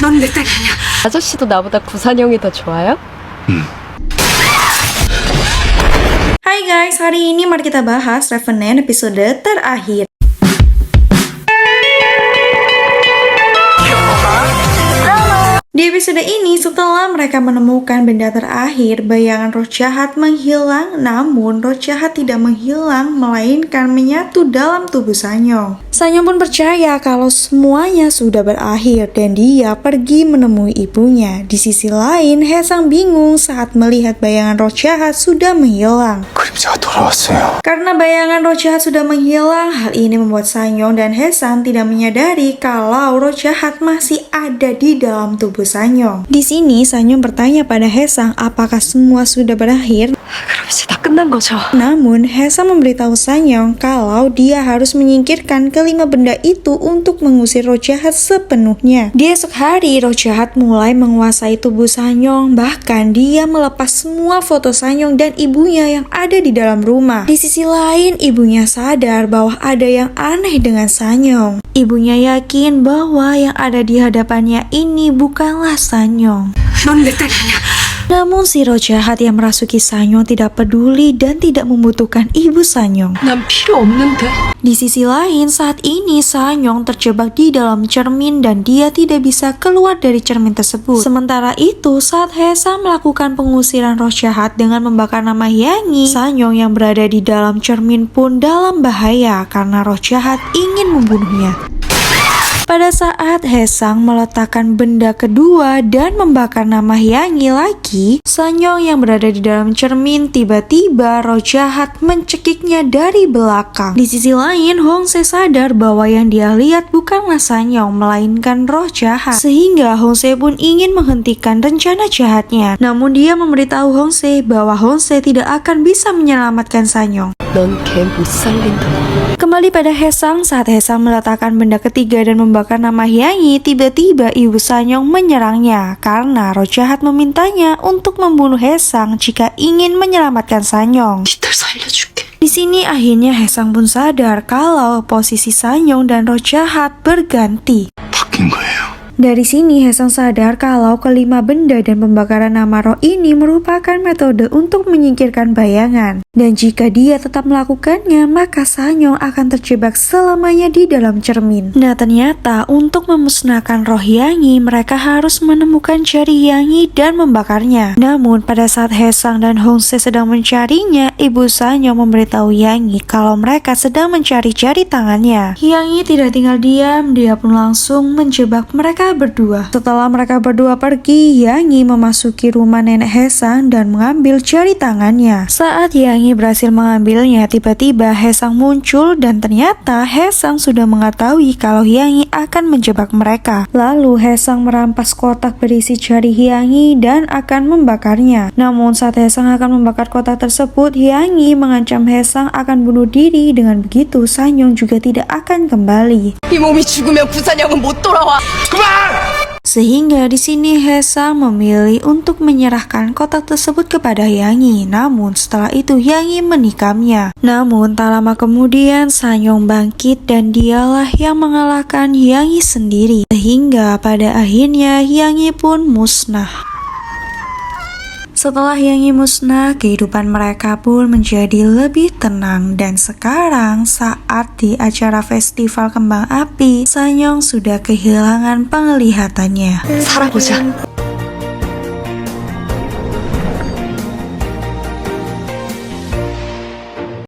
넌 내 딸이 아니야. 아저씨도 나보다 구산형이 더 좋아요? Hai guys, hari ini mari kita bahas Revenant episode terakhir. Di episode ini, setelah mereka menemukan benda terakhir, bayangan roh jahat menghilang, namun roh jahat tidak menghilang, melainkan menyatu dalam tubuh Sanyong. Sanyong pun percaya kalau semuanya sudah berakhir dan dia pergi menemui ibunya. Di sisi lain, Haesang bingung saat melihat bayangan roh jahat sudah menghilang. 그림자가 돌아왔어요. Karena bayangan roh jahat sudah menghilang, hal ini membuat Sanyong dan Haesang tidak menyadari kalau roh jahat masih ada di dalam tubuh Sanyong. Di sini Sanyong bertanya pada Haesang apakah semua sudah berakhir. 그럼 이제 다 끝난 거죠. Namun Haesang memberitahu Sanyong kalau dia harus menyingkirkan kelima benda itu untuk mengusir roh jahat sepenuhnya. Di esok hari, roh jahat mulai menguasai tubuh Sanyong, bahkan dia melepas semua foto Sanyong dan ibunya yang ada di dalam rumah. Di sisi lain, ibunya sadar bahwa ada yang aneh dengan Sanyong. Ibunya yakin bahwa yang ada di hadapannya ini bukanlah Sanyong. 넌 내 딸이 아니야. Namun si roh jahat yang merasuki Sanyong tidak peduli dan tidak membutuhkan ibu Sanyong. 난 필요 없는데. Di sisi lain, saat ini Sanyong terjebak di dalam cermin dan dia tidak bisa keluar dari cermin tersebut. Sementara itu, saat Haesang melakukan pengusiran roh jahat dengan membakar nama Hyangi, Sanyong yang berada di dalam cermin pun dalam bahaya karena roh jahat ingin membunuhnya. Pada saat Haesang meletakkan benda kedua dan membakar nama Hyangi lagi, Sanyong yang berada di dalam cermin tiba-tiba roh jahat mencekiknya dari belakang. Di sisi lain, Hongse sadar bahwa yang dia lihat bukanlah Sanyong melainkan roh jahat, sehingga Hongse pun ingin menghentikan rencana jahatnya. Namun dia memberitahu Hongse bahwa Hongse tidak akan bisa menyelamatkan Sanyong. 넌 걔 못 살린다. Kembali pada Haesang, saat Haesang meletakkan benda ketiga dan membakar nama Hyangi, tiba-tiba ibu Sanyong menyerangnya karena roh jahat memintanya untuk membunuh Haesang jika ingin menyelamatkan Sanyong. 니딸 살려줄게. Di sini akhirnya Haesang pun sadar kalau posisi Sanyong dan roh jahat berganti. 바뀐 거예요. Dari sini Haesang sadar kalau kelima benda dan pembakaran nama roh ini merupakan metode untuk menyingkirkan bayangan. Dan jika dia tetap melakukannya, maka Sanyong akan terjebak selamanya di dalam cermin. Nah ternyata untuk memusnahkan roh Hyangi, mereka harus menemukan jari Hyangi dan membakarnya. Namun pada saat Haesang dan Hongse sedang mencarinya, ibu Sanyong memberitahu Hyangi kalau mereka sedang mencari jari tangannya. Hyangi tidak tinggal diam, dia pun langsung menjebak mereka berdua. Setelah mereka berdua pergi, Hyangi memasuki rumah nenek Haesang dan mengambil jari tangannya. Saat Hyangi berhasil mengambilnya, tiba-tiba Haesang muncul dan ternyata Haesang sudah mengetahui kalau Hyangi akan menjebak mereka. Lalu Haesang merampas kotak berisi jari Hyangi dan akan membakarnya. Namun saat Haesang akan membakar kotak tersebut, Hyangi mengancam Haesang akan bunuh diri. Dengan begitu, Sanyong juga tidak akan kembali. 이 몸이 죽으면 구산형은 못 돌아와. Sehingga di sini Haesang memilih untuk menyerahkan kotak tersebut kepada Hyangi. Namun setelah itu Hyangi menikamnya. Namun tak lama kemudian Sanyong bangkit dan dialah yang mengalahkan Hyangi sendiri. Sehingga pada akhirnya Hyangi pun musnah. Setelah Hyangi musnah, kehidupan mereka pun menjadi lebih tenang. Dan sekarang saat di acara festival kembang api, Sanyong sudah kehilangan penglihatannya. 살아보자.